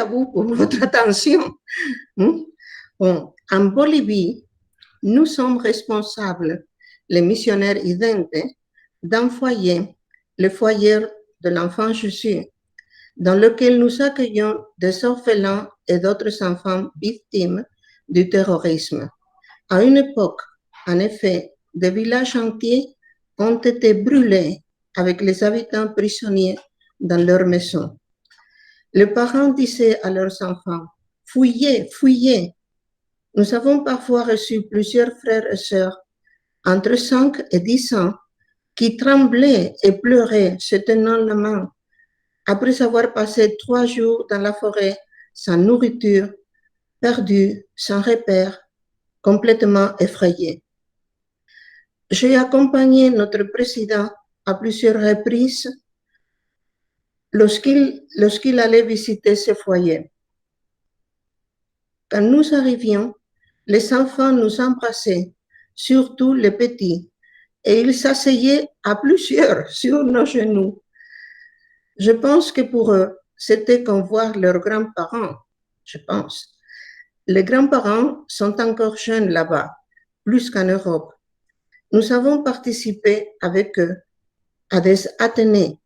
à vous pour votre attention. Bon, en Bolivie, nous sommes responsables, les missionnaires identes, d'un foyer, le foyer de l'enfant Jésus, dans lequel nous accueillons des orphelins et d'autres enfants victimes du terrorisme. À une époque, en effet, des villages entiers ont été brûlés avec les habitants prisonniers dans leurs maisons. Les parents disaient à leurs enfants, « Fuyez, fuyez !» Nous avons parfois reçu plusieurs frères et sœurs entre 5 et 10 ans qui tremblaient et pleuraient, se tenant la main, après avoir passé 3 jours dans la forêt sans nourriture, perdus, sans repère, complètement effrayés. J'ai accompagné notre président à plusieurs reprises lorsqu'il allait visiter ce foyer. Quand nous arrivions, les enfants nous embrassaient, surtout les petits, et ils s'asseyaient à plusieurs sur nos genoux. Je pense que pour eux, c'était comme voir leurs grands-parents, je pense. Les grands-parents sont encore jeunes là-bas, plus qu'en Europe. Nous avons participé avec eux à des athénées,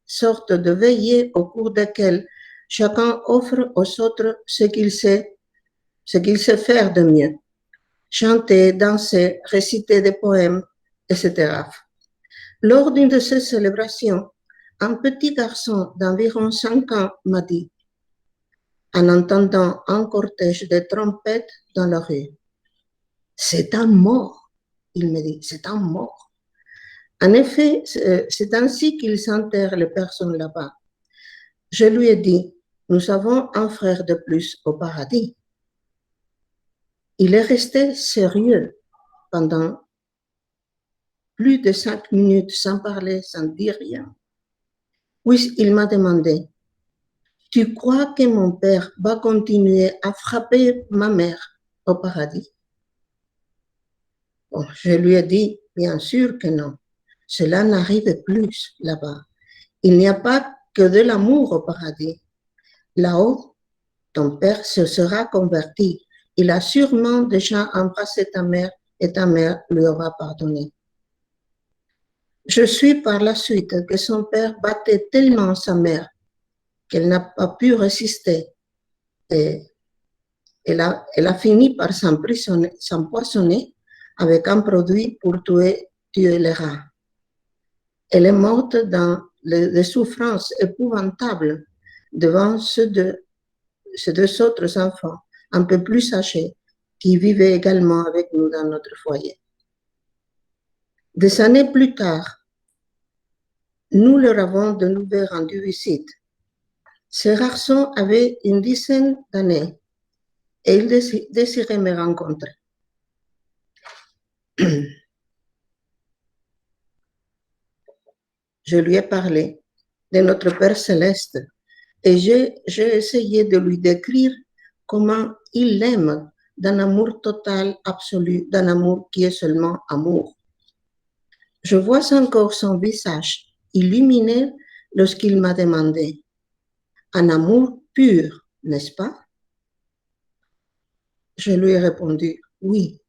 sorte de veillées au cours desquelles chacun offre aux autres ce qu'il sait faire de mieux. Chanter, danser, réciter des poèmes, etc. Lors d'une de ces célébrations, un petit garçon d'environ 5 ans m'a dit, en entendant un cortège de trompettes dans la rue, « C'est un mort !» Il me dit, « C'est un mort !» En effet, c'est ainsi qu'ils enterrent les personnes là-bas. Je lui ai dit, « Nous avons un frère de plus au paradis. » Il est resté sérieux pendant plus de 5 minutes sans parler, sans dire rien. Puis il m'a demandé, « Tu crois que mon père va continuer à frapper ma mère au paradis ?» Bon, je lui ai dit, bien sûr que non. Cela n'arrive plus là-bas. Il n'y a pas que de l'amour au paradis. Là-haut, ton père se sera converti. Il a sûrement déjà embrassé ta mère et ta mère lui aura pardonné. Je suis par la suite que son père battait tellement sa mère qu'elle n'a pas pu résister. Et elle a fini par s'empoisonner avec un produit pour tuer les rats. Elle est morte dans des souffrances épouvantables devant ces 2 autres enfants, un peu plus âgés, qui vivaient également avec nous dans notre foyer. Des années plus tard, nous leur avons de nouveau rendu visite. Ces garçons avaient une dizaine d'années et ils désiraient me rencontrer. Je lui ai parlé de notre Père Céleste et j'ai essayé de lui décrire comment il l'aime d'un amour total, absolu, d'un amour qui est seulement amour. Je vois encore son visage illuminé lorsqu'il m'a demandé « Un amour pur, n'est-ce pas ?» Je lui ai répondu « Oui,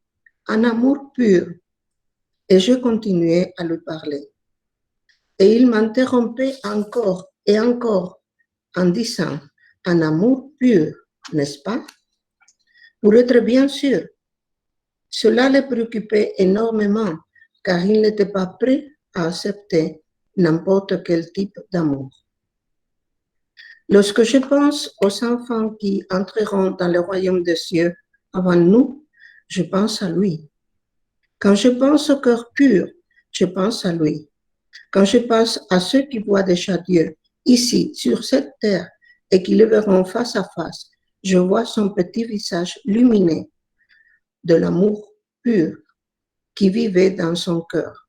un amour pur ». Et je continuais à lui parler. Et il m'interrompait encore et encore en disant « Un amour pur, n'est-ce pas ?» Pour être bien sûr, cela le préoccupait énormément car il n'était pas prêt à accepter n'importe quel type d'amour. Lorsque je pense aux enfants qui entreront dans le royaume des cieux avant nous, je pense à lui. Quand je pense au cœur pur, je pense à lui. Quand je pense à ceux qui voient déjà Dieu ici, sur cette terre, et qui le verront face à face, je vois son petit visage lumineux de l'amour pur qui vivait dans son cœur,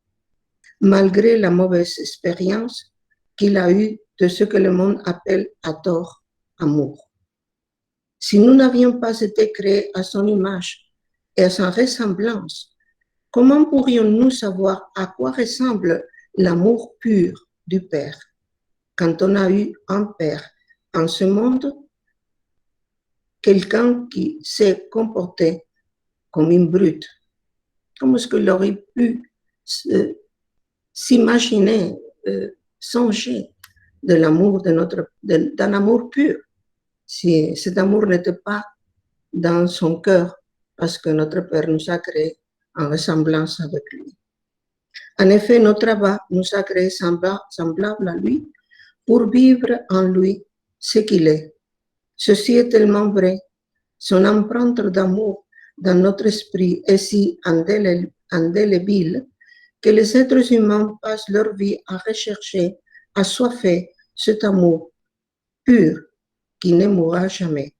malgré la mauvaise expérience qu'il a eue de ce que le monde appelle à tort amour. Si nous n'avions pas été créés à son image et à sa ressemblance, comment pourrions-nous savoir à quoi ressemble l'amour pur du Père quand on a eu un Père en ce monde quelqu'un qui s'est comporté comme une brute. Comment est-ce qu'il aurait pu s'imaginer, songer de l'amour d'un amour pur, si cet amour n'était pas dans son cœur, parce que notre Père nous a créés en ressemblance avec lui. En effet, notre Abba nous a créés semblables à lui pour vivre en lui ce qu'il est. Ceci est tellement vrai. Son empreinte d'amour dans notre esprit est si indélébile que les êtres humains passent leur vie à rechercher, assoiffés, cet amour pur qui ne mourra jamais.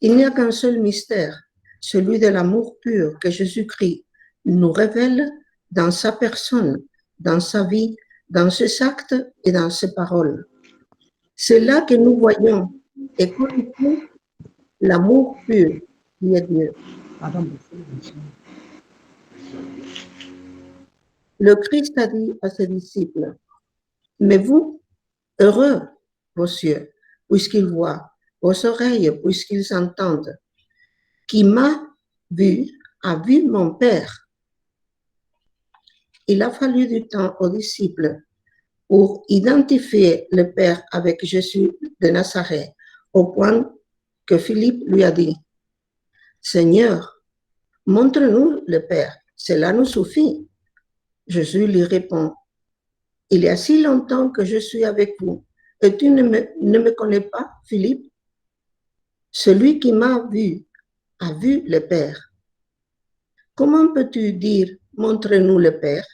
Il n'y a qu'un seul mystère, celui de l'amour pur que Jésus-Christ nous révèle dans sa personne, dans sa vie, dans ses actes et dans ses paroles. C'est là que nous voyons et connaissons l'amour pur qui est Dieu. Le Christ a dit à ses disciples, « Mais vous, heureux vos yeux, puisqu'ils voient, vos oreilles, puisqu'ils entendent. Qui m'a vu, a vu mon Père. » Il a fallu du temps aux disciples pour identifier le Père avec Jésus de Nazareth, au point que Philippe lui a dit, « Seigneur, montre-nous le Père, cela nous suffit. » Jésus lui répond, « Il y a si longtemps que je suis avec vous, et tu ne me connais pas, Philippe? Celui qui m'a vu a vu le Père. Comment peux-tu dire, montre-nous le Père? »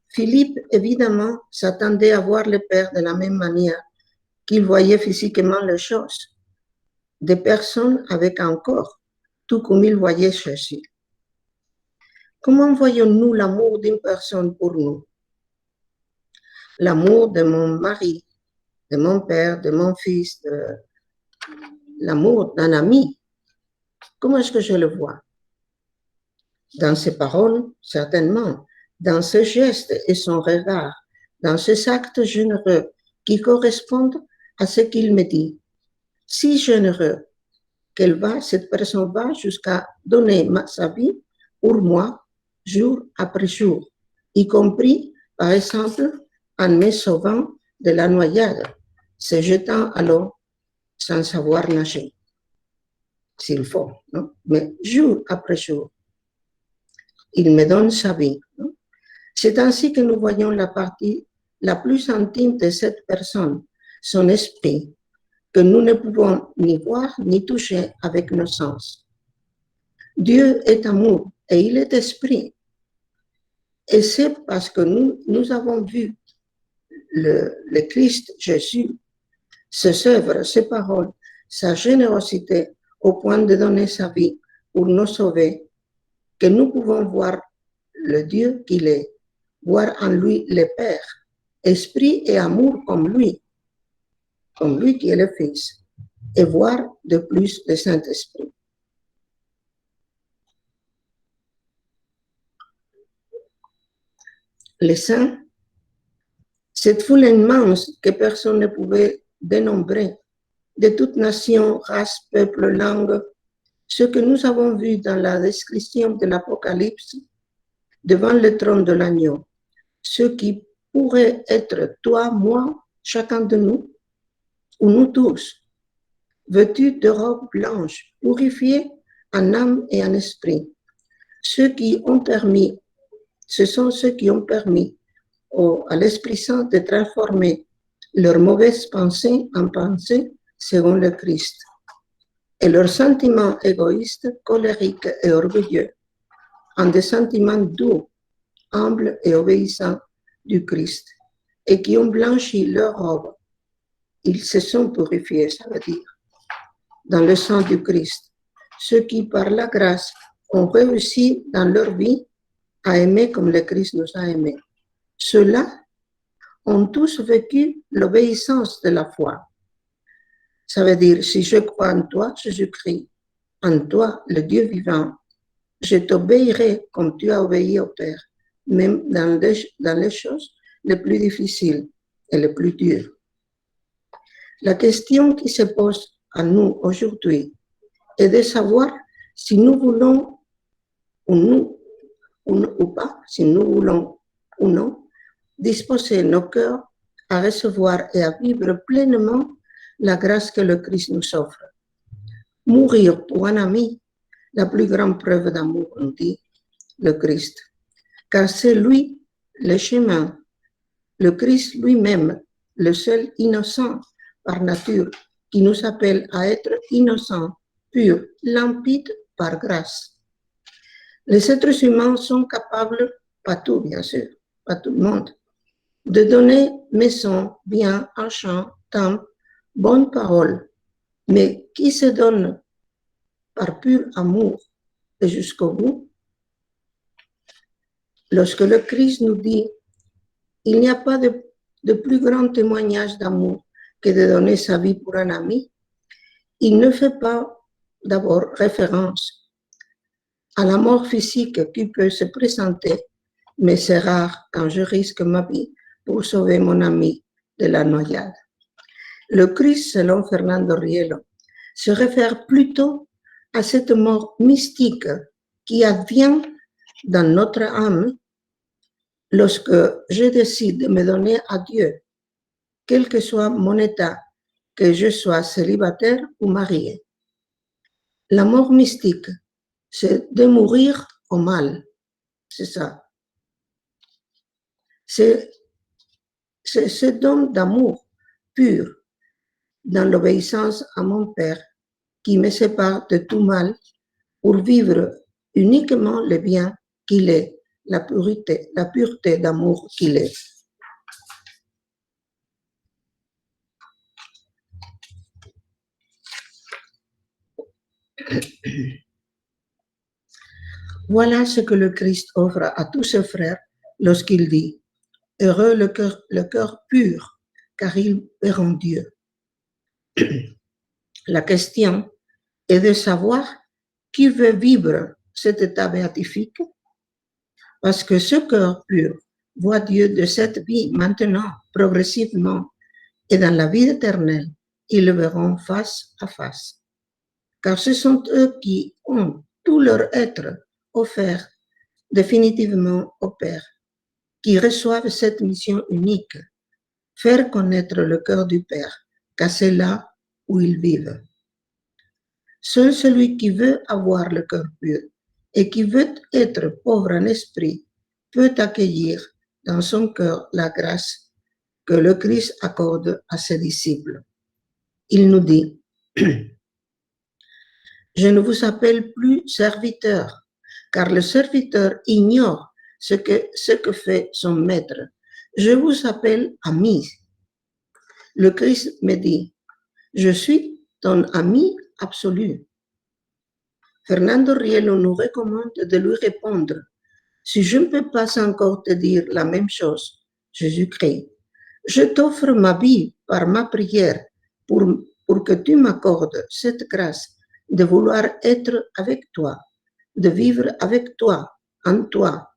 Philippe, évidemment, s'attendait à voir le Père de la même manière qu'il voyait physiquement les choses, des personnes avec un corps, tout comme il voyait Jésus. Comment voyons-nous l'amour d'une personne pour nous? L'amour de mon mari, de mon père, de mon fils, l'amour d'un ami. Comment est-ce que je le vois? Dans ses paroles, certainement, dans ses gestes et son regard, dans ses actes généreux qui correspondent à ce qu'il me dit. Si généreux cette personne va jusqu'à donner sa vie pour moi, jour après jour, y compris, par exemple, en me sauvant de la noyade, se jetant à l'eau sans savoir nager, s'il faut, non? Mais jour après jour, il me donne sa vie. Non? C'est ainsi que nous voyons la partie la plus intime de cette personne, son esprit, que nous ne pouvons ni voir ni toucher avec nos sens. Dieu est amour et il est esprit. Et c'est parce que nous avons vu le Christ Jésus, ses œuvres, ses paroles, sa générosité au point de donner sa vie pour nous sauver, que nous pouvons voir le Dieu qu'il est, voir en lui le Père, esprit et amour comme lui qui est le Fils, et voir de plus le Saint-Esprit. Les saints, cette foule immense que personne ne pouvait dénombrer, de toute nation, race, peuple, langue, ce que nous avons vu dans la description de l'Apocalypse, devant le trône de l'agneau, ce qui pourrait être toi, moi, chacun de nous, ou nous tous, vêtus de robes blanches, purifiés en âme et en esprit. Ce sont ceux qui ont permis à l'Esprit Saint de transformer leurs mauvaises pensées en pensées selon le Christ, et leurs sentiments égoïstes, colériques et orgueilleux en des sentiments doux, humbles et obéissants du Christ, et qui ont blanchi leurs robes. Ils se sont purifiés, ça veut dire, dans le sang du Christ, ceux qui, par la grâce, ont réussi dans leur vie à aimer comme le Christ nous a aimés. Ceux-là ont tous vécu l'obéissance de la foi. Ça veut dire, si je crois en toi, Jésus-Christ, en toi, le Dieu vivant, je t'obéirai comme tu as obéi au Père, même dans les choses les plus difficiles et les plus dures. La question qui se pose à nous aujourd'hui est de savoir si nous voulons ou pas, si nous voulons ou non, disposer nos cœurs à recevoir et à vivre pleinement la grâce que le Christ nous offre. Mourir pour un ami, la plus grande preuve d'amour, on dit le Christ. Car c'est lui le chemin, le Christ lui-même, le seul innocent par nature, qui nous appelle à être innocents, purs, limpides par grâce. Les êtres humains sont capables, pas tout bien sûr, pas tout le monde, de donner maison, bien, argent, temps, bonnes paroles, mais qui se donne par pur amour et jusqu'au bout. Lorsque le Christ nous dit il n'y a pas de plus grand témoignage d'amour que de donner sa vie pour un ami, il ne fait pas d'abord référence à la mort physique qui peut se présenter, mais c'est rare quand je risque ma vie pour sauver mon ami de la noyade. Le Christ, selon Fernando Rielo, se réfère plutôt à cette mort mystique qui advient dans notre âme lorsque je décide de me donner à Dieu, quel que soit mon état, que je sois célibataire ou marié. La mort mystique, c'est de mourir au mal, c'est ça. C'est ce don d'amour pur dans l'obéissance à mon Père qui me sépare de tout mal pour vivre uniquement le bien qu'il est, la pureté d'amour qu'il est. Voilà ce que le Christ offre à tous ses frères lorsqu'il dit « Heureux le cœur pur, car ils verront Dieu ». La question est de savoir qui veut vivre cet état béatifique, parce que ce cœur pur voit Dieu de cette vie maintenant, progressivement, et dans la vie éternelle, ils le verront face à face. Car ce sont eux qui ont tout leur être offert définitivement au Père, qui reçoivent cette mission unique, faire connaître le cœur du Père, car c'est là où ils vivent. Seul celui qui veut avoir le cœur pur et qui veut être pauvre en esprit peut accueillir dans son cœur la grâce que le Christ accorde à ses disciples. Il nous dit « Je ne vous appelle plus serviteur, car le serviteur ignore ce que fait son maître. Je vous appelle ami. » Le Christ me dit « Je suis ton ami absolu. » Fernando Rielo nous recommande de lui répondre « Si je ne peux pas encore te dire la même chose, Jésus-Christ, je t'offre ma vie par ma prière pour que tu m'accordes cette grâce de vouloir être avec toi, de vivre avec toi, en toi,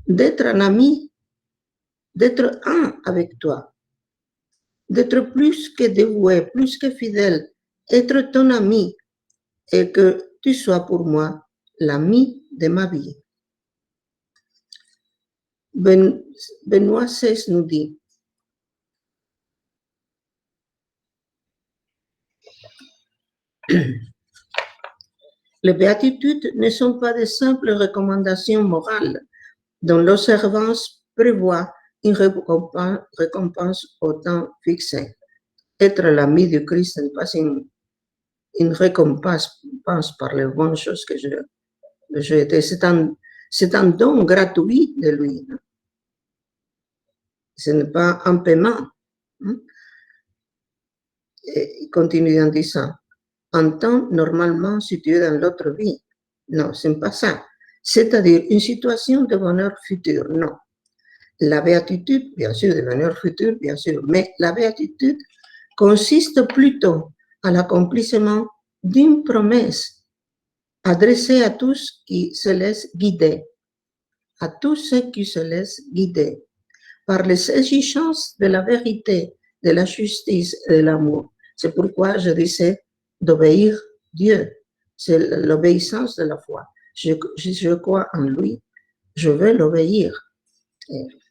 d'être un ami, d'être un avec toi, d'être plus que dévoué, plus que fidèle, être ton ami et que tu sois pour moi l'ami de ma vie. Benoît XVI nous dit les béatitudes ne sont pas de simples recommandations morales dont l'observance prévoit une récompense au temps fixé. Être l'ami du Christ n'est pas une récompense par les bonnes choses que j'ai été. C'est un don gratuit de lui. Ce n'est pas un paiement. Et il continue en disant en temps normalement situé dans l'autre vie. Non, ce n'est pas ça. C'est-à-dire une situation de bonheur futur. Non. La béatitude, bien sûr, de bonheur futur, bien sûr, mais la béatitude consiste plutôt à l'accomplissement d'une promesse adressée à tous qui se laissent guider, à tous ceux qui se laissent guider par les exigences de la vérité, de la justice et de l'amour. C'est pourquoi je disais d'obéir Dieu. C'est l'obéissance de la foi. Je crois en lui, je veux l'obéir.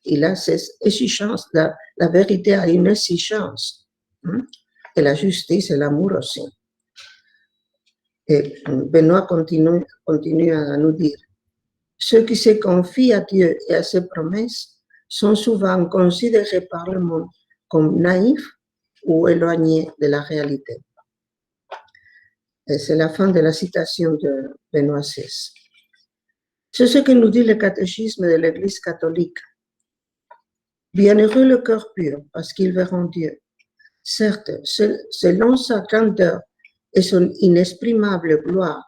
Il a ces exigences, la vérité a une exigence. Et la justice et l'amour aussi. Et Benoît continue à nous dire, ceux qui se confient à Dieu et à ses promesses sont souvent considérés par le monde comme naïfs ou éloignés de la réalité. Et c'est la fin de la citation de Benoît XVI. C'est ce que nous dit le catéchisme de l'Église catholique. Bienheureux le cœur pur, parce qu'ils verront Dieu. Certes, selon sa grandeur et son inexprimable gloire,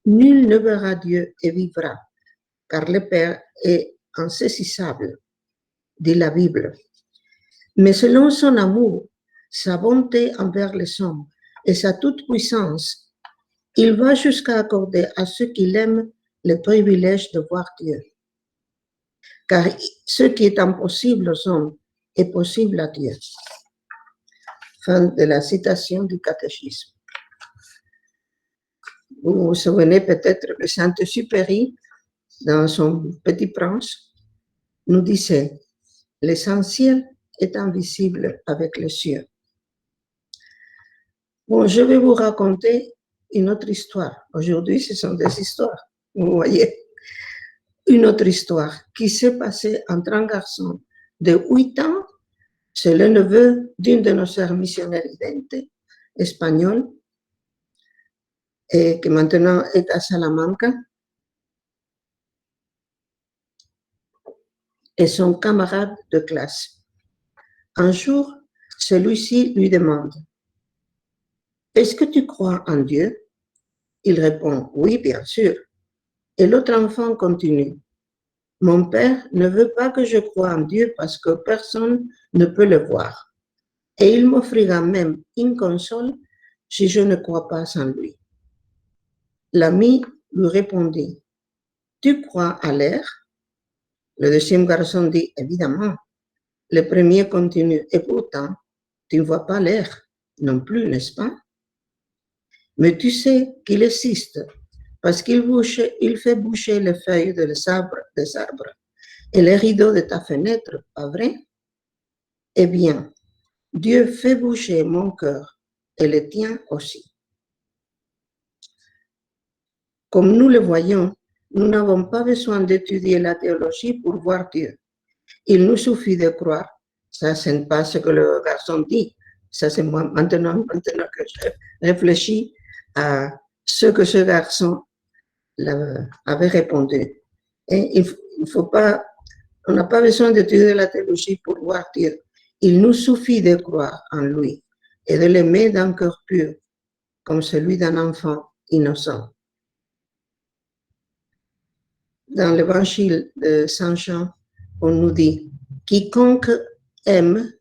nul ne verra Dieu et vivra, car le Père est insaisissable, dit la Bible. Mais selon son amour, sa bonté envers les hommes et sa toute-puissance, il va jusqu'à accorder à ceux qui l'aiment le privilège de voir Dieu. Car ce qui est impossible aux hommes est possible à Dieu. Fin de la citation du catéchisme. Vous vous souvenez peut-être que Saint-Exupéry, dans son Petit Prince, nous disait « L'essentiel est invisible avec les yeux ». Bon, je vais vous raconter une autre histoire. Aujourd'hui, ce sont des histoires, vous voyez. Une autre histoire qui s'est passée entre un garçon de 8 ans, c'est le neveu d'une de nos sœurs missionnaires identes, espagnole, et qui maintenant est à Salamanca, et son camarade de classe. Un jour, celui-ci lui demande « Est-ce que tu crois en Dieu ?» Il répond « Oui, bien sûr ». Et l'autre enfant continue « Mon père ne veut pas que je croie en Dieu parce que personne ne peut le voir. Et il m'offrira même une console si je ne crois pas en lui. » L'ami lui répondit « Tu crois à l'air ?» Le deuxième garçon dit « Évidemment ». Le premier continue « Et pourtant, tu ne vois pas l'air non plus, n'est-ce pas? Mais tu sais qu'il existe parce qu'il fait bouger les feuilles des arbres et les rideaux de ta fenêtre, pas vrai? Eh bien, Dieu fait bouger mon cœur et le tien aussi. Comme nous le voyons, nous n'avons pas besoin d'étudier la théologie pour voir Dieu. Il nous suffit de croire. Ça, ce n'est pas ce que le garçon dit. Ça, c'est moi maintenant que je réfléchis à ce que ce garçon avait répondu. Et il faut pas, on n'a pas besoin d'étudier la théologie pour voir Dieu. Il nous suffit de croire en lui et de l'aimer d'un cœur pur, comme celui d'un enfant innocent. Dans l'évangile de Saint Jean, on nous dit « Quiconque aime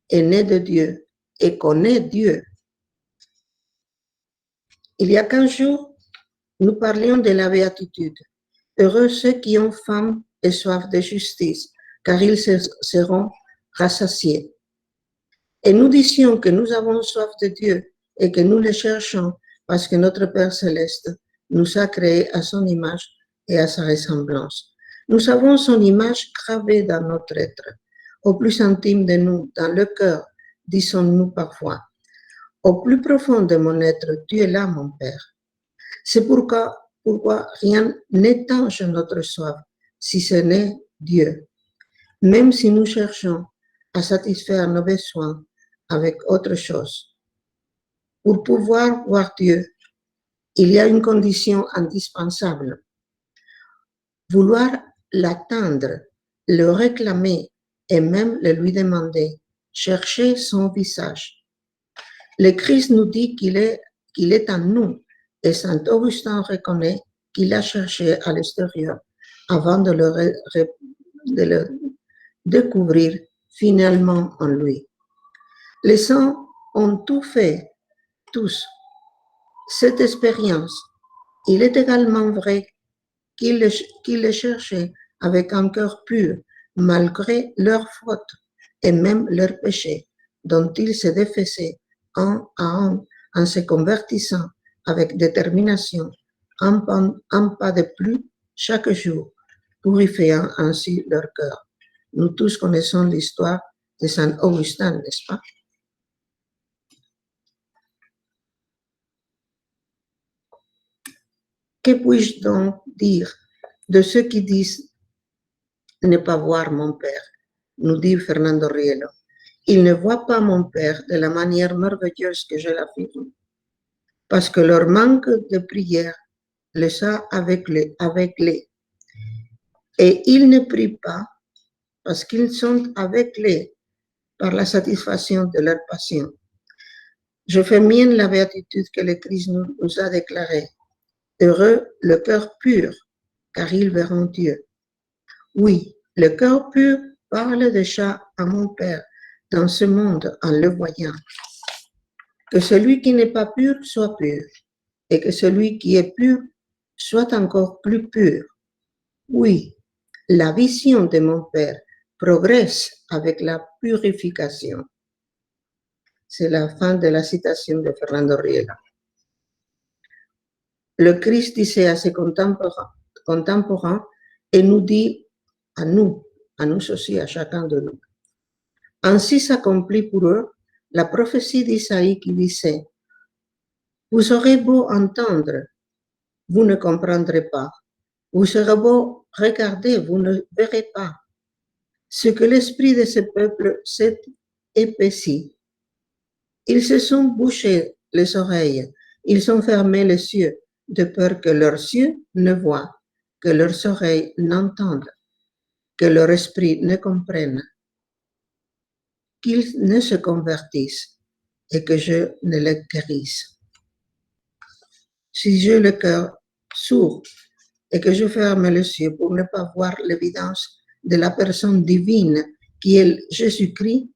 est né de Dieu et connaît Dieu. » Il y a 15 jours, nous parlions de la béatitude. Heureux ceux qui ont faim et soif de justice, car ils seront rassasiés. Et nous disions que nous avons soif de Dieu et que nous le cherchons parce que notre Père céleste nous a créés à son image et à sa ressemblance. Nous avons son image gravée dans notre être, au plus intime de nous, dans le cœur, disons-nous parfois. Au plus profond de mon être, tu es là, mon Père. C'est pourquoi rien n'étanche notre soif, si ce n'est Dieu. Même si nous cherchons à satisfaire nos besoins avec autre chose. Pour pouvoir voir Dieu, il y a une condition indispensable. Vouloir l'atteindre, le réclamer et même le lui demander, chercher son visage. Le Christ nous dit qu'il est en nous et Saint Augustin reconnaît qu'il a cherché à l'extérieur avant de le découvrir finalement en lui. Les saints ont tout fait, tous, cette expérience. Il est également vrai qu'ils le cherchaient avec un cœur pur, malgré leurs fautes et même leurs péchés, dont ils se défaisaient un à un en se convertissant avec détermination, un pas de plus chaque jour, purifiant ainsi leur cœur. Nous tous connaissons l'histoire de Saint Augustin, n'est-ce pas? Que puis-je donc dire de ceux qui disent ne pas voir mon Père, nous dit Fernando Rielo. Ils ne voient pas mon Père de la manière merveilleuse que je l'affirme, parce que leur manque de prière les a aveuglés. Et ils ne prient pas parce qu'ils sont aveuglés par la satisfaction de leur passion. Je fais mienne la béatitude que le Christ nous a déclarée. Heureux le cœur pur, car ils verront Dieu. Oui, le cœur pur parle déjà à mon Père dans ce monde en le voyant. Que celui qui n'est pas pur soit pur, et que celui qui est pur soit encore plus pur. Oui, la vision de mon Père progresse avec la purification. C'est la fin de la citation de Fernando Rielo. Le Christ disait à ses contemporains et nous dit à nous aussi, à chacun de nous. Ainsi s'accomplit pour eux la prophétie d'Isaïe qui disait « Vous aurez beau entendre, vous ne comprendrez pas. Vous aurez beau regarder, vous ne verrez pas. Ce que l'esprit de ce peuple s'est épaissi. Ils se sont bouchés les oreilles, ils ont fermé les yeux, de peur que leurs yeux ne voient, que leurs oreilles n'entendent, que leur esprit ne comprenne, qu'ils ne se convertissent et que je ne les guérisse. Si j'ai le cœur sourd et que je ferme les yeux pour ne pas voir l'évidence de la personne divine qui est Jésus-Christ,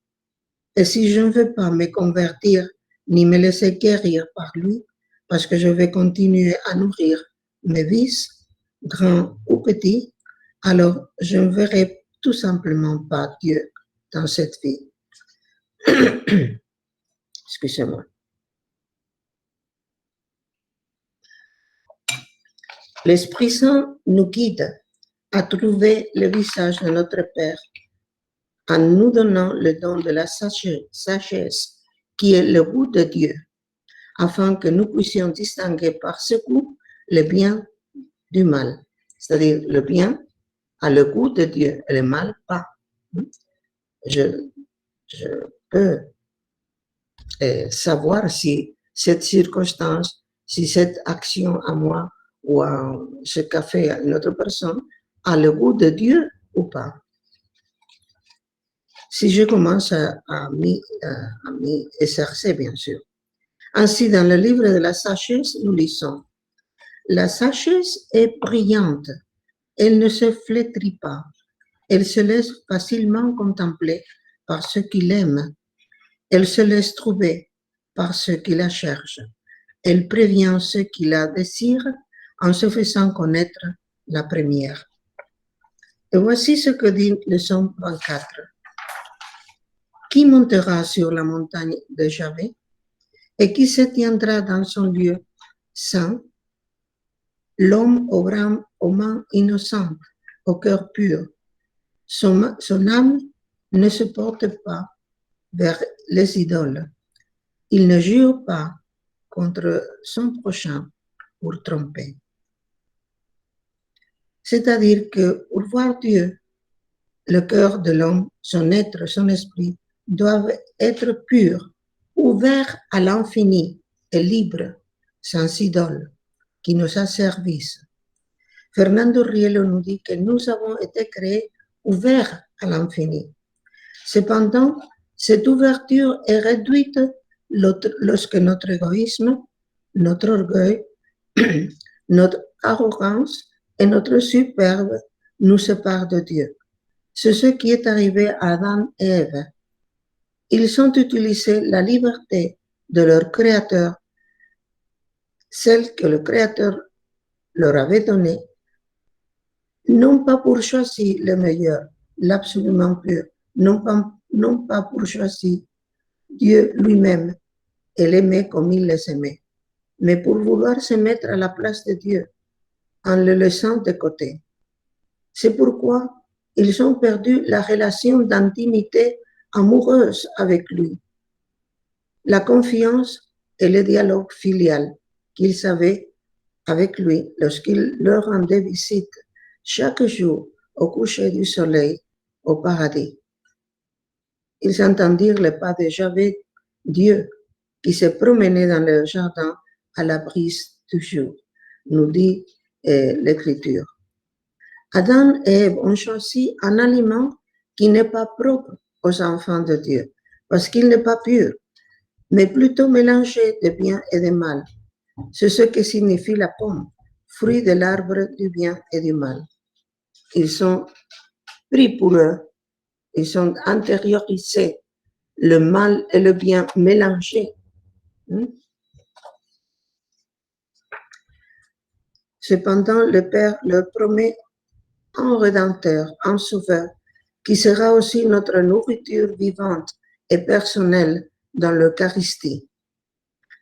et si je ne veux pas me convertir ni me laisser guérir par lui, parce que je vais continuer à nourrir mes vices, grands ou petits, alors je ne verrai tout simplement pas Dieu dans cette vie. Excusez-moi. L'Esprit Saint nous guide à trouver le visage de notre Père en nous donnant le don de la sagesse qui est le goût de Dieu, afin que nous puissions distinguer par ce goût le bien du mal. C'est-à-dire le bien a le goût de Dieu et le mal pas. Je peux savoir si cette circonstance, si cette action à moi ou à ce qu'a fait une autre personne a le goût de Dieu ou pas. Si je commence à m'y exercer, bien sûr. Ainsi, dans le livre de la sagesse, nous lisons « La sagesse est brillante, elle ne se flétrit pas, elle se laisse facilement contempler par ceux qui l'aiment, elle se laisse trouver par ceux qui la cherchent, elle prévient ceux qui la désirent en se faisant connaître la première. » Et voici ce que dit le Psaume 24. Qui montera sur la montagne de Javé et qui se tiendra dans son lieu saint? L'homme aux mains innocentes, au cœur pur. Son âme ne se porte pas vers les idoles. Il ne jure pas contre son prochain pour tromper. C'est-à-dire que pour voir Dieu, le cœur de l'homme, son être, son esprit, doivent être purs, ouverts à l'infini et libres, sans idole, qui nous asservissent. Fernando Rielo nous dit que nous avons été créés ouverts à l'infini. Cependant, cette ouverture est réduite lorsque notre égoïsme, notre orgueil, notre arrogance et notre superbe nous séparent de Dieu. C'est ce qui est arrivé à Adam et Ève. Ils ont utilisé la liberté de leur Créateur, celle que le Créateur leur avait donnée, non pas pour choisir le meilleur, l'absolument pur, non pas pour choisir Dieu lui-même et l'aimer comme il les aimait, mais pour vouloir se mettre à la place de Dieu en le laissant de côté. C'est pourquoi ils ont perdu la relation d'intimité amoureuse avec lui, la confiance et le dialogue filial qu'ils avaient avec lui lorsqu'il leur rendait visite chaque jour au coucher du soleil au paradis. Ils entendirent le pas de Javé, Dieu, qui se promenait dans le jardin à la brise du jour, nous dit l'Écriture. Adam et Ève ont choisi un aliment qui n'est pas propre aux enfants de Dieu, parce qu'il n'est pas pur, mais plutôt mélangé de bien et de mal. C'est ce que signifie la pomme, fruit de l'arbre du bien et du mal. Ils sont pris pour eux, ils sont intériorisés, le mal et le bien mélangés. Cependant, le Père leur promet un Rédempteur, un Sauveur, qui sera aussi notre nourriture vivante et personnelle dans l'Eucharistie.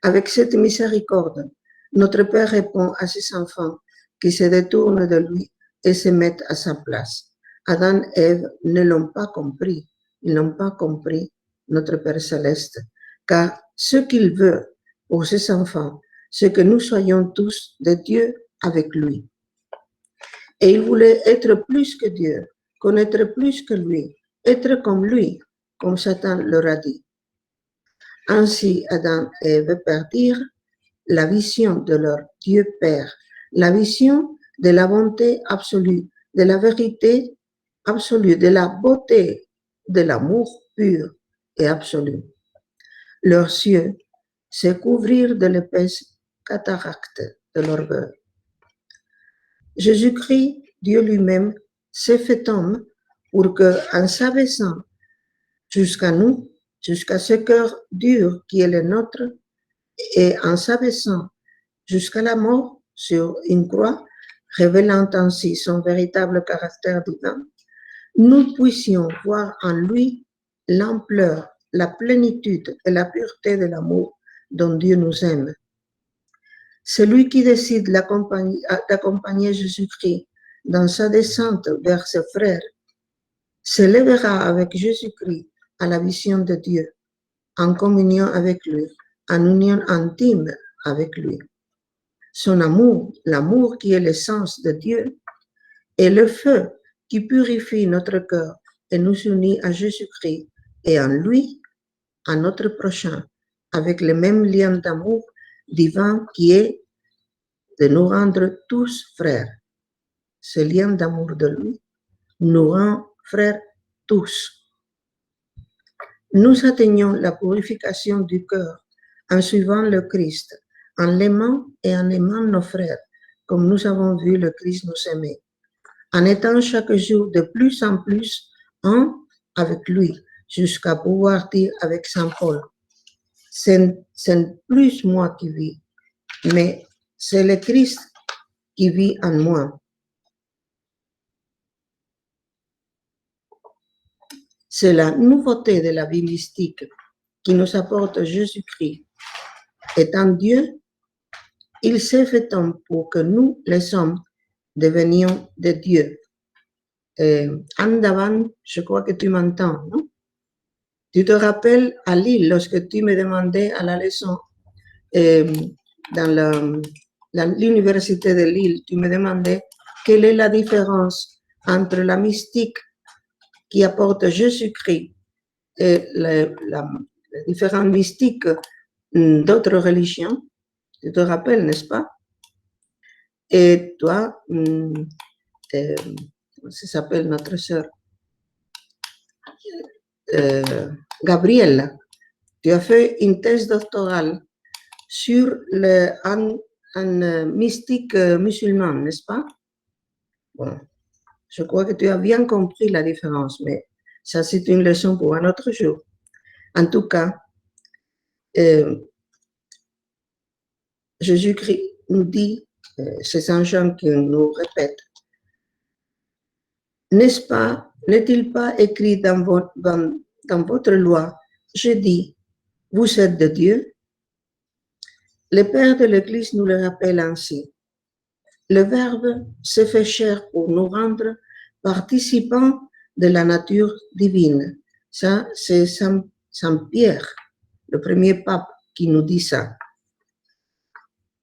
Avec cette miséricorde, notre Père répond à ses enfants qui se détournent de lui et se mettent à sa place. Adam et Ève ne l'ont pas compris. Ils n'ont pas compris notre Père Céleste, car ce qu'il veut pour ses enfants, c'est que nous soyons tous de Dieu avec lui. Et il voulait être plus que Dieu, connaître plus que lui, être comme lui, comme Satan leur a dit. Ainsi, Adam et Ève perdirent la vision de leur Dieu Père, la vision de la bonté absolue, de la vérité absolue, de la beauté, de l'amour pur et absolu. Leurs yeux se couvrirent de l'épaisse cataracte de l'orgueil. Jésus-Christ, Dieu lui-même, s'est fait homme pour que, en s'abaissant jusqu'à nous, jusqu'à ce cœur dur qui est le nôtre, et en s'abaissant jusqu'à la mort sur une croix, révélant ainsi son véritable caractère divin, nous puissions voir en lui l'ampleur, la plénitude et la pureté de l'amour dont Dieu nous aime. Celui qui décide d'accompagner Jésus-Christ dans sa descente vers ses frères s'élèvera avec Jésus-Christ à la vision de Dieu, en communion avec lui, en union intime avec lui. Son amour, l'amour qui est l'essence de Dieu, est le feu qui purifie notre cœur et nous unit à Jésus-Christ et en lui, à notre prochain, avec le même lien d'amour divin qui est de nous rendre tous frères. Ce lien d'amour de lui nous rend frères tous. Nous atteignons la purification du cœur en suivant le Christ, en l'aimant et en aimant nos frères, comme nous avons vu le Christ nous aimer, en étant chaque jour de plus en plus un avec lui, jusqu'à pouvoir dire avec Saint Paul, c'est plus moi qui vis, mais c'est le Christ qui vit en moi. C'est la nouveauté de la vie mystique qui nous apporte Jésus-Christ. Étant Dieu, il s'est fait homme pour que nous, les hommes, devenions de Dieu. Andavan, je crois que tu m'entends, non? Tu te rappelles à Lille, lorsque tu me demandais à la leçon dans l'université de Lille, tu me demandais quelle est la différence entre la mystique qui apporte Jésus-Christ et les différentes mystiques d'autres religions. Tu te rappelles, n'est-ce pas? Et toi, ça s'appelle notre sœur Gabrielle, tu as fait une thèse doctorale sur un mystique musulman, n'est-ce pas? Bon, je crois que tu as bien compris la différence, mais ça c'est une leçon pour un autre jour. En tout cas, Jésus-Christ nous dit, c'est Saint Jean qui nous répète, n'est-ce pas, n'est-il pas écrit dans votre loi, je dis, vous êtes de Dieu, Les pères de l'Église nous le rappellent ainsi. Le Verbe s'est fait chair pour nous rendre participants de la nature divine. Ça, c'est Saint Pierre, le premier pape, qui nous dit ça.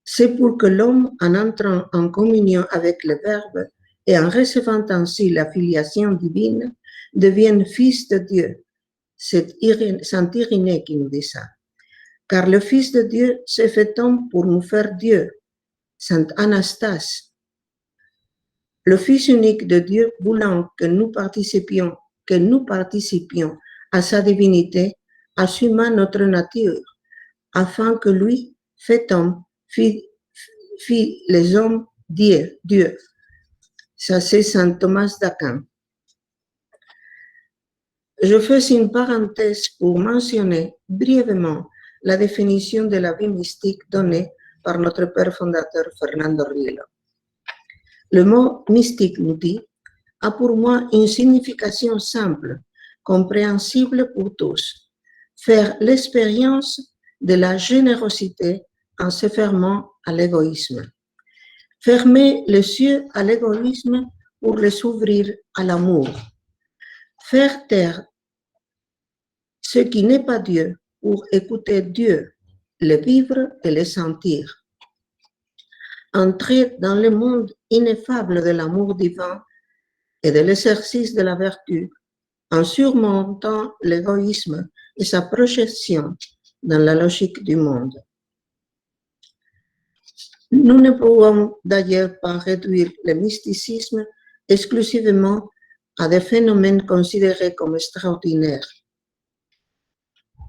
C'est pour que l'homme, en entrant en communion avec le Verbe et en recevant ainsi la filiation divine, devienne fils de Dieu. C'est Saint Irénée qui nous dit ça. Car le Fils de Dieu s'est fait homme pour nous faire Dieu. Saint Anastase. Le Fils unique de Dieu, voulant que nous participions à sa divinité, assuma notre nature, afin que lui, fait homme, fit les hommes Dieu. Ça, c'est Saint Thomas d'Aquin. Je fais une parenthèse pour mentionner brièvement la définition de la vie mystique donnée par notre père fondateur Fernando Rielo. Le mot mystique, nous dit, a pour moi une signification simple, compréhensible pour tous. Faire l'expérience de la générosité en se fermant à l'égoïsme. Fermer les yeux à l'égoïsme pour les ouvrir à l'amour. Faire taire ce qui n'est pas Dieu pour écouter Dieu, le vivre et le sentir. Entrer dans le monde ineffable de l'amour divin et de l'exercice de la vertu en surmontant l'égoïsme et sa projection dans la logique du monde. Nous ne pouvons d'ailleurs pas réduire le mysticisme exclusivement à des phénomènes considérés comme extraordinaires.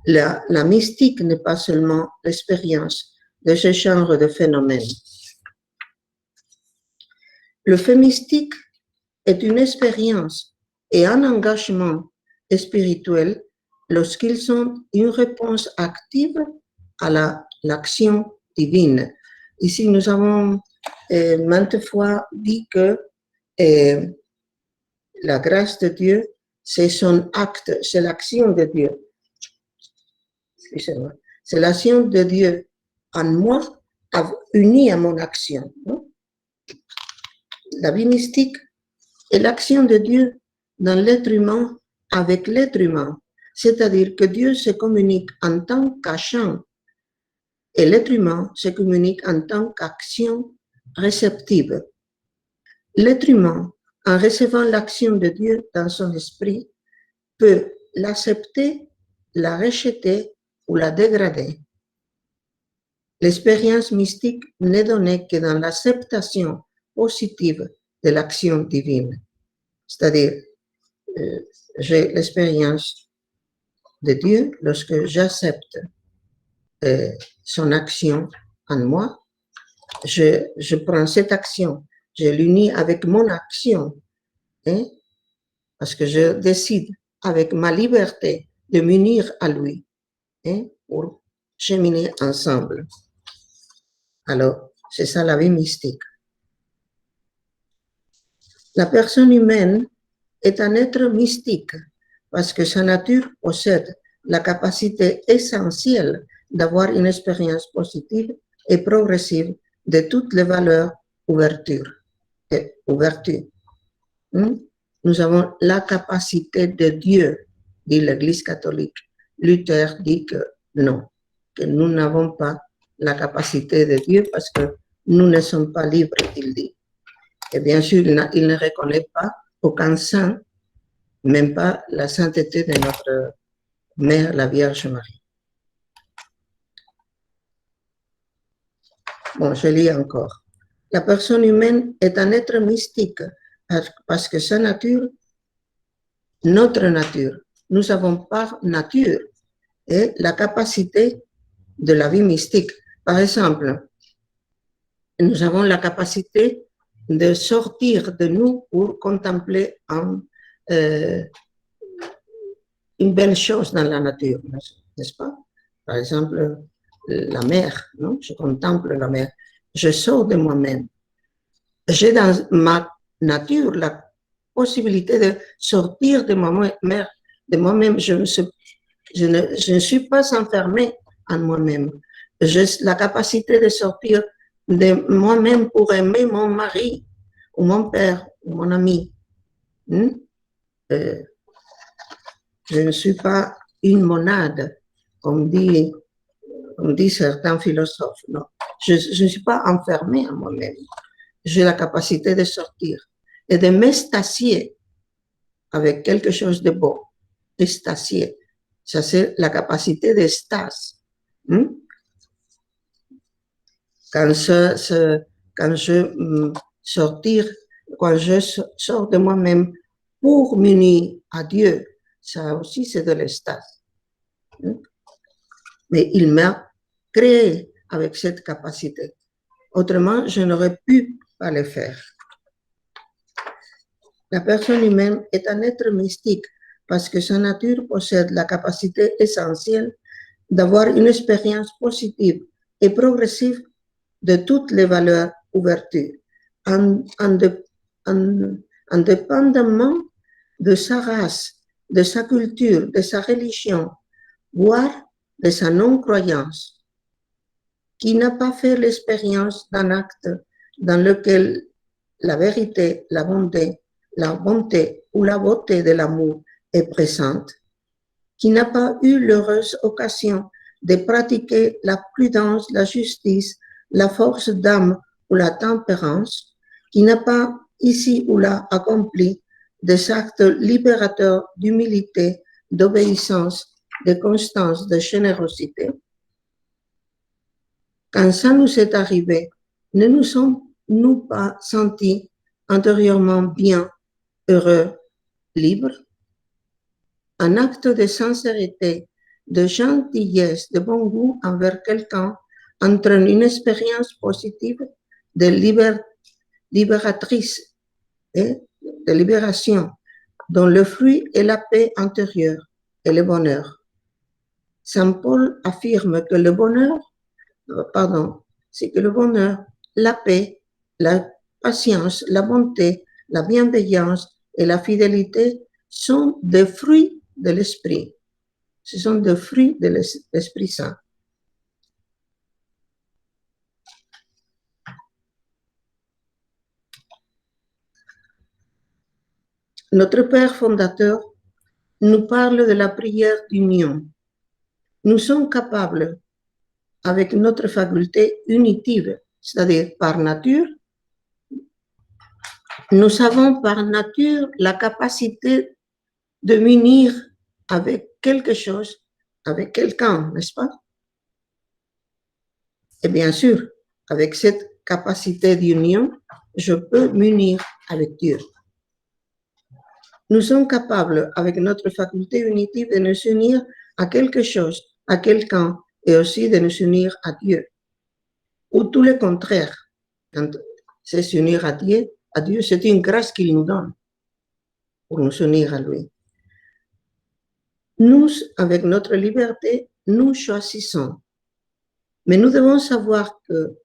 La mystique n'est pas seulement l'expérience de ce genre de phénomènes. Le fait mystique est une expérience et un engagement spirituel lorsqu'ils sont une réponse active à l'action divine. Ici, nous avons maintes fois dit que la grâce de Dieu, c'est son acte, c'est l'action de Dieu. Excusez-moi. C'est l'action de Dieu en moi, unie à mon action. Non? La vie mystique est l'action de Dieu dans l'être humain avec l'être humain, c'est-à-dire que Dieu se communique en tant qu'agent et l'être humain se communique en tant qu'action réceptive. L'être humain, en recevant l'action de Dieu dans son esprit, peut l'accepter, la rejeter ou la dégrader. L'expérience mystique n'est donnée que dans l'acceptation positive de l'action divine. C'est-à-dire, j'ai l'expérience de Dieu lorsque j'accepte son action en moi, je prends cette action, je l'unis avec mon action, hein, parce que je décide avec ma liberté de m'unir à lui, hein, pour cheminer ensemble. Alors, c'est ça la vie mystique. La personne humaine est un être mystique parce que sa nature possède la capacité essentielle d'avoir une expérience positive et progressive de toutes les valeurs ouverture. Nous avons la capacité de Dieu, dit l'Église catholique. Luther dit que non, que nous n'avons pas la capacité de Dieu parce que nous ne sommes pas libres, il dit. Et bien sûr, il ne reconnaît pas aucun saint, même pas la sainteté de notre Mère, la Vierge Marie. Bon, je lis encore. La personne humaine est un être mystique parce que sa nature, notre nature, nous avons par nature et la capacité de la vie mystique. Par exemple, nous avons la capacité de sortir de nous pour contempler une belle chose dans la nature, n'est-ce pas? Par exemple, la mer, non? Je contemple la mer, je sors de moi-même. J'ai dans ma nature la possibilité de sortir de moi-même. Je ne suis pas enfermée en moi-même. J'ai la capacité de sortir de moi-même pour aimer mon mari, ou mon père, ou mon ami. Je ne suis pas une monade, comme disent certains philosophes. Non, je ne suis pas enfermée en moi-même. J'ai la capacité de sortir et de m'extasier avec quelque chose de beau. Extasier, ça c'est la capacité d'extase. Quand je sors de moi-même pour m'unir à Dieu, ça aussi c'est de l'extase. Mais il m'a créé avec cette capacité. Autrement, je n'aurais pu pas le faire. La personne humaine est un être mystique parce que sa nature possède la capacité essentielle d'avoir une expérience positive et progressive de toutes les valeurs ou vertus, indépendamment de sa race, de sa culture, de sa religion, voire de sa non-croyance. Qui n'a pas fait l'expérience d'un acte dans lequel la vérité, la bonté ou la beauté de l'amour est présente, qui n'a pas eu l'heureuse occasion de pratiquer la prudence, la justice, la force d'âme ou la tempérance, qui n'a pas ici ou là accompli des actes libérateurs d'humilité, d'obéissance, de constance, de générosité. Quand ça nous est arrivé, ne nous sommes-nous pas sentis intérieurement bien, heureux, libres? Un acte de sincérité, de gentillesse, de bon goût envers quelqu'un entraîne une expérience positive de libératrice et de libération, dont le fruit est la paix intérieure et le bonheur. Saint Paul affirme que le bonheur, c'est que le bonheur, la paix, la patience, la bonté, la bienveillance et la fidélité sont des fruits de l'esprit. Ce sont des fruits de l'Esprit Saint. Notre Père fondateur nous parle de la prière d'union. Nous sommes capables, avec notre faculté unitive, c'est-à-dire par nature, nous avons par nature la capacité de m'unir avec quelque chose, avec quelqu'un, n'est-ce pas? Et bien sûr, avec cette capacité d'union, je peux m'unir avec Dieu. Nous sommes capables, avec notre faculté unitive, de nous unir à quelque chose, à quelqu'un, et aussi de nous unir à Dieu. Ou tout le contraire. C'est s'unir à Dieu, c'est une grâce qu'il nous donne pour nous unir à lui. Nous, avec notre liberté, nous choisissons. Mais nous devons savoir que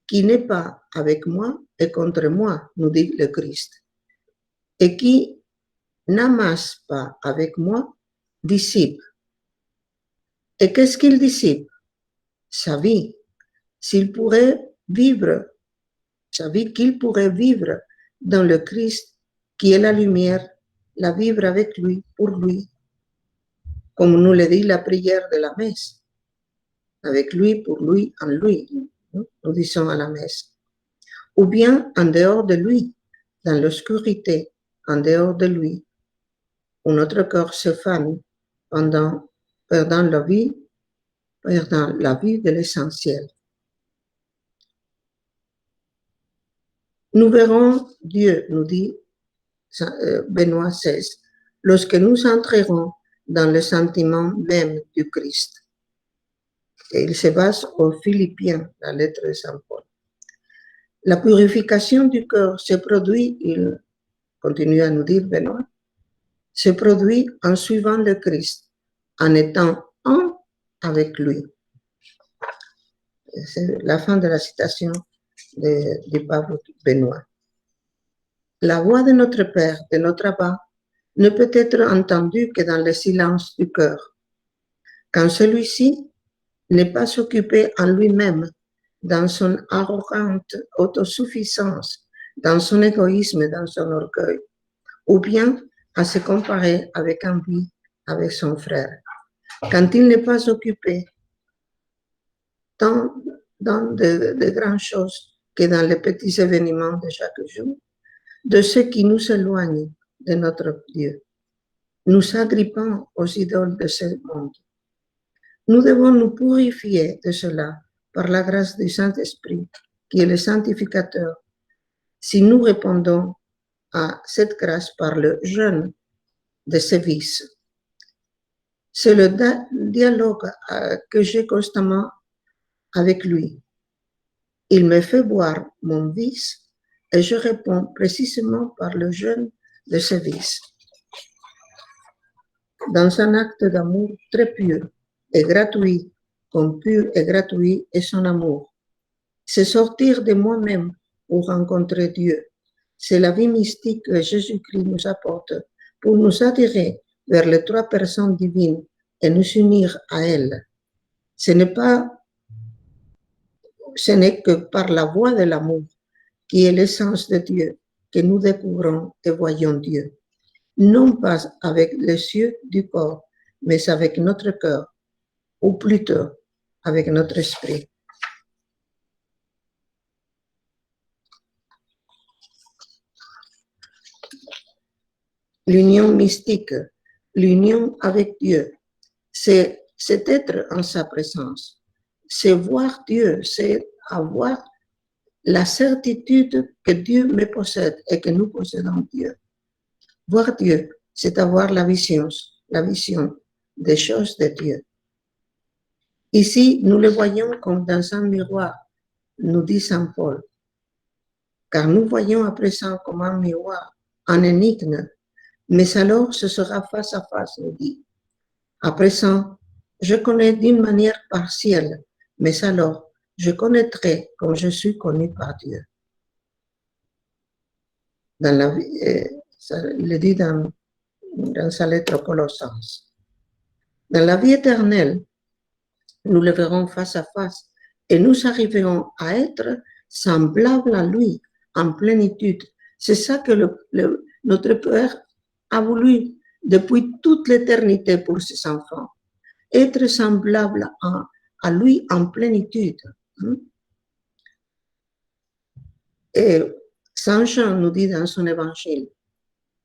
qui n'est pas avec moi est contre moi, nous dit le Christ. Et qui n'amasse pas avec moi, dissipe. Et qu'est-ce qu'il dissipe? Sa vie. S'il pourrait vivre, sa vie qu'il pourrait vivre dans le Christ, qui est la lumière, la vivre avec lui, pour lui, comme nous le dit la prière de la messe. Avec lui, pour lui, en lui, nous disons à la messe. Ou bien en dehors de lui, dans l'obscurité, en dehors de lui, où notre corps se fane perdant la vie de l'essentiel. Nous verrons Dieu, nous dit Benoît XVI, lorsque nous entrerons dans le sentiment même du Christ. Et il se base aux Philippiens, la lettre de Saint Paul. La purification du cœur se produit, il continue à nous dire Benoît, se produit en suivant le Christ, en étant un avec lui. C'est la fin de la citation de Pablo Benoît. La voix de notre Père, de notre Abba, ne peut être entendue que dans le silence du cœur. Quand celui-ci ne pas s'occuper en lui-même, dans son arrogante autosuffisance, dans son égoïsme, dans son orgueil, ou bien à se comparer avec envie avec son frère. Quand il n'est pas occupé tant dans de grandes choses que dans les petits événements de chaque jour, de ce qui nous éloigne de notre Dieu, nous agrippons aux idoles de ce monde. Nous devons nous purifier de cela par la grâce du Saint-Esprit, qui est le sanctificateur, si nous répondons à cette grâce par le jeûne de ces vices. C'est le dialogue que j'ai constamment avec lui. Il me fait voir mon vice et je réponds précisément par le jeûne de ce vice. Dans un acte d'amour très pur et gratuit, comme pur et gratuit est son amour. C'est sortir de moi-même pour rencontrer Dieu. C'est la vie mystique que Jésus-Christ nous apporte pour nous attirer vers les trois personnes divines et nous unir à elles. Ce n'est que par la voie de l'amour, qui est l'essence de Dieu, que nous découvrons et voyons Dieu. Non pas avec les yeux du corps, mais avec notre cœur, ou plutôt avec notre esprit. L'union mystique, l'union avec Dieu, c'est être en sa présence, c'est voir Dieu, c'est avoir la certitude que Dieu me possède et que nous possédons Dieu. Voir Dieu, c'est avoir la vision des choses de Dieu. Ici, nous le voyons comme dans un miroir, nous dit Saint Paul, car nous voyons à présent comme un miroir, un énigme, mais alors ce sera face à face, nous dit. À présent, je connais d'une manière partielle, mais alors je connaîtrai comme je suis connu par Dieu. Dans la vie, il le dit dans sa lettre aux Colossiens. Dans la vie éternelle, nous le verrons face à face et nous arriverons à être semblables à lui en plénitude. C'est ça que notre Père a voulu depuis toute l'éternité pour ses enfants. Être semblable à lui en plénitude. Et Saint Jean nous dit dans son évangile,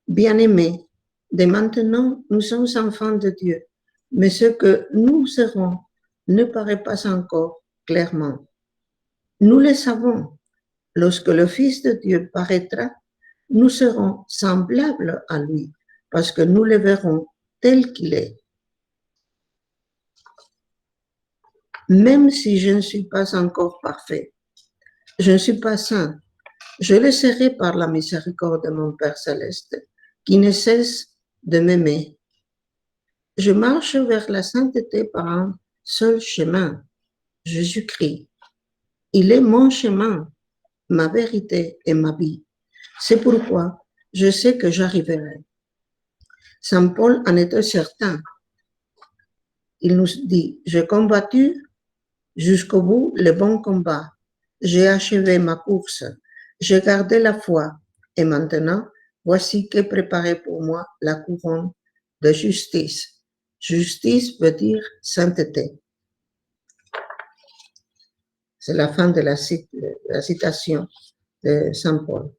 bien-aimés, dès maintenant, nous sommes enfants de Dieu, mais ce que nous serons ne paraît pas encore clairement. Nous le savons, lorsque le Fils de Dieu paraîtra, nous serons semblables à lui, parce que nous le verrons tel qu'il est. Même si je ne suis pas encore parfait, je ne suis pas saint, je le serai par la miséricorde de mon Père céleste, qui ne cesse de m'aimer. Je marche vers la sainteté par un seul chemin, Jésus-Christ. Il est mon chemin, ma vérité et ma vie. C'est pourquoi je sais que j'arriverai. Saint Paul en était certain. Il nous dit, j'ai combattu jusqu'au bout le bon combat. J'ai achevé ma course. J'ai gardé la foi. Et maintenant, voici qu'est préparée pour moi la couronne de justice. Justice veut dire sainteté. C'est la fin de la citation de Saint Paul.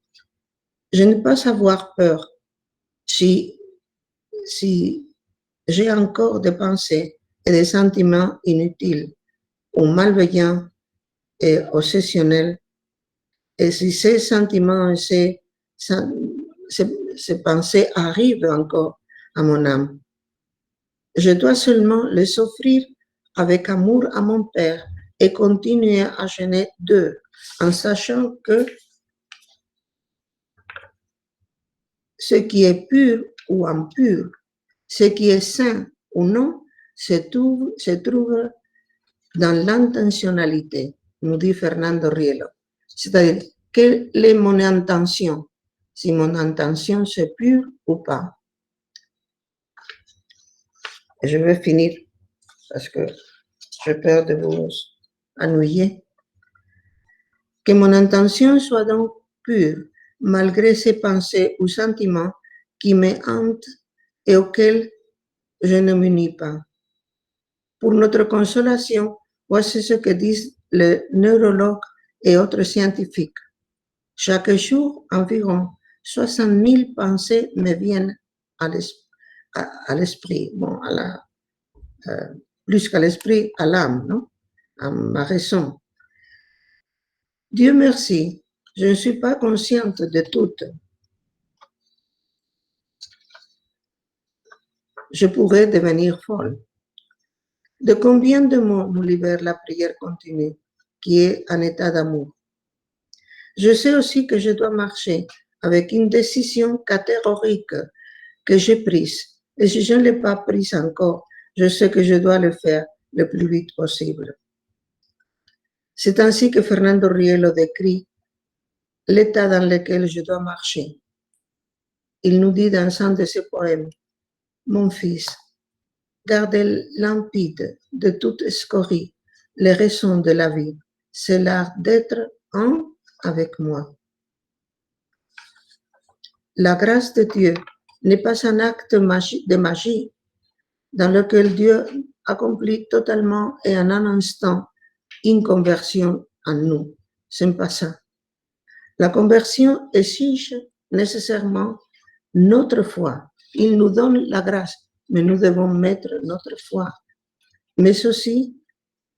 Je n'ai pas avoir peur si j'ai encore des pensées et des sentiments inutiles ou malveillants et obsessionnels, et si ces sentiments et ces pensées arrivent encore à mon âme, je dois seulement les offrir avec amour à mon Père et continuer à jeûner d'eux, en sachant que ce qui est pur ou impur, ce qui est saint ou non, se trouve dans l'intentionnalité, nous dit Fernando Rielo. C'est-à-dire, quelle est mon intention? Si mon intention c'est pur ou pas. Et je vais finir parce que J'ai peur de vous ennuyer. Que mon intention soit donc pure, malgré ces pensées ou sentiments qui me hantent et auxquels je ne m'unis pas. Pour notre consolation, voici ce que disent les neurologues et autres scientifiques. Chaque jour, environ 60 000 pensées me viennent à l'esprit, bon, plus qu'à l'esprit, à l'âme, non? À ma raison. Dieu merci, je ne suis pas consciente de toutes. Je pourrais devenir folle. De combien de mots nous libère la prière continue, qui est un état d'amour? Je sais aussi que je dois marcher avec une décision catégorique que j'ai prise. Et si je ne l'ai pas prise encore, je sais que je dois le faire le plus vite possible. C'est ainsi que Fernando Rielo décrit l'état dans lequel je dois marcher. Il nous dit dans un de ses poèmes, « Mon fils, gardez limpide de toute scorie les raisons de la vie. C'est l'art d'être un avec moi. » La grâce de Dieu n'est pas un acte de magie dans lequel Dieu accomplit totalement et en un instant une conversion en nous. Ce n'est pas ça. La conversion exige nécessairement notre foi. Il nous donne la grâce, mais nous devons mettre notre foi. Mais aussi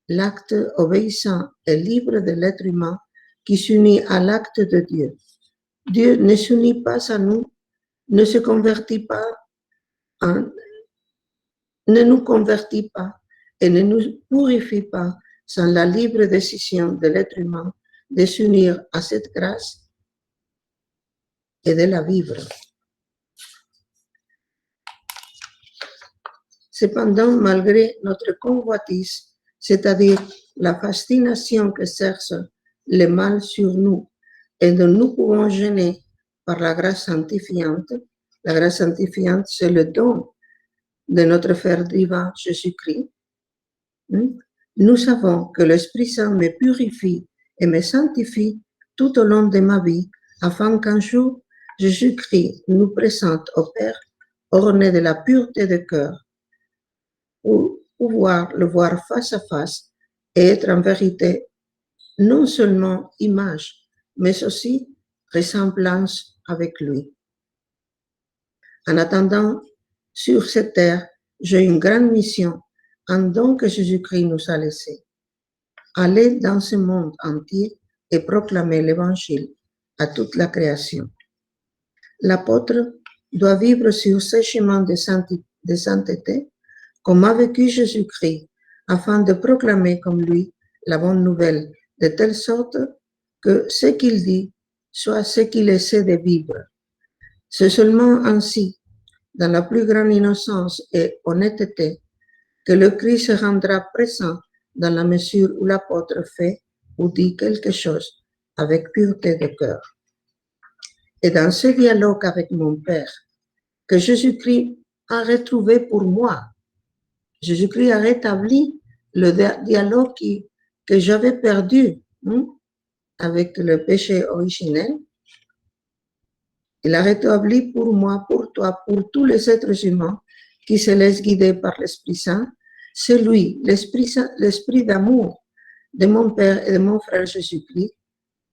l'acte obéissant et libre de l'être humain qui s'unit à l'acte de Dieu. Dieu ne s'unit pas à nous, ne se convertit pas, ne nous convertit pas et ne nous purifie pas sans la libre décision de l'être humain de s'unir à cette grâce et de la vivre. Cependant, malgré notre convoitise, c'est-à-dire la fascination que cherche le mal sur nous et dont nous pouvons gêner par la grâce sanctifiante, c'est le don de notre Frère divin Jésus-Christ. Nous savons que l'Esprit Saint me purifie et me sanctifie tout au long de ma vie, afin qu'un jour, Jésus-Christ nous présente au Père, orné de la pureté de cœur, pour pouvoir le voir face à face et être en vérité non seulement image, mais aussi ressemblance avec lui. En attendant, sur cette terre, j'ai une grande mission, un don que Jésus-Christ nous a laissé. Aller dans ce monde entier et proclamer l'Évangile à toute la création. L'apôtre doit vivre sur ce chemin de sainteté comme a vécu Jésus-Christ, afin de proclamer comme lui la bonne nouvelle, de telle sorte que ce qu'il dit soit ce qu'il essaie de vivre. C'est seulement ainsi, dans la plus grande innocence et honnêteté, que le Christ se rendra présent dans la mesure où l'apôtre fait ou dit quelque chose avec pureté de cœur. Et dans ce dialogue avec mon Père, que Jésus-Christ a retrouvé pour moi, Jésus-Christ a rétabli le dialogue que j'avais perdu avec le péché originel. Il a rétabli pour moi, pour toi, pour tous les êtres humains qui se laissent guider par l'Esprit Saint. C'est lui, l'Esprit d'amour de mon Père et de mon frère Jésus-Christ,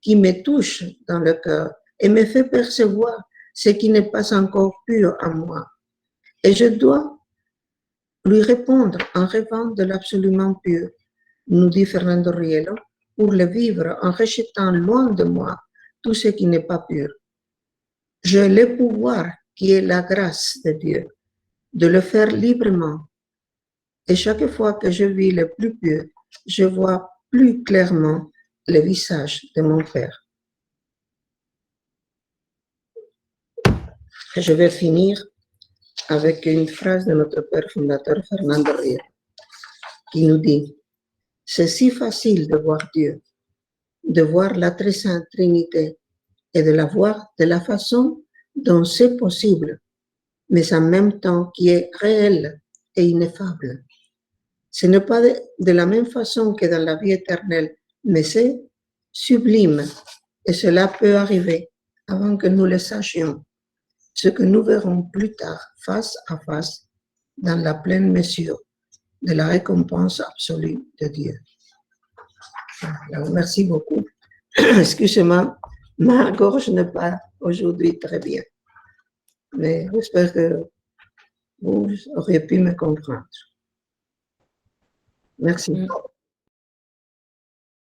qui me touche dans le cœur et me fait percevoir ce qui n'est pas encore pur en moi. Et je dois lui répondre en rêvant de l'absolument pur, nous dit Fernando Rielo, pour le vivre en rejetant loin de moi tout ce qui n'est pas pur. J'ai le pouvoir qui est la grâce de Dieu, de le faire librement. Et chaque fois que je vis le plus pur, je vois plus clairement le visage de mon Père. Et je vais finir avec une phrase de notre Père fondateur Fernando Rielo, qui nous dit « C'est si facile de voir Dieu, de voir la très sainte Trinité et de la voir de la façon dont c'est possible, mais en même temps qui est réelle et ineffable. Ce n'est pas de la même façon que dans la vie éternelle, mais c'est sublime. Et cela peut arriver avant que nous le sachions, ce que nous verrons plus tard face à face dans la pleine mesure de la récompense absolue de Dieu. Alors, merci beaucoup. Excusez-moi, ma gorge n'est pas aujourd'hui très bien, mais j'espère que vous auriez pu me comprendre. Merci.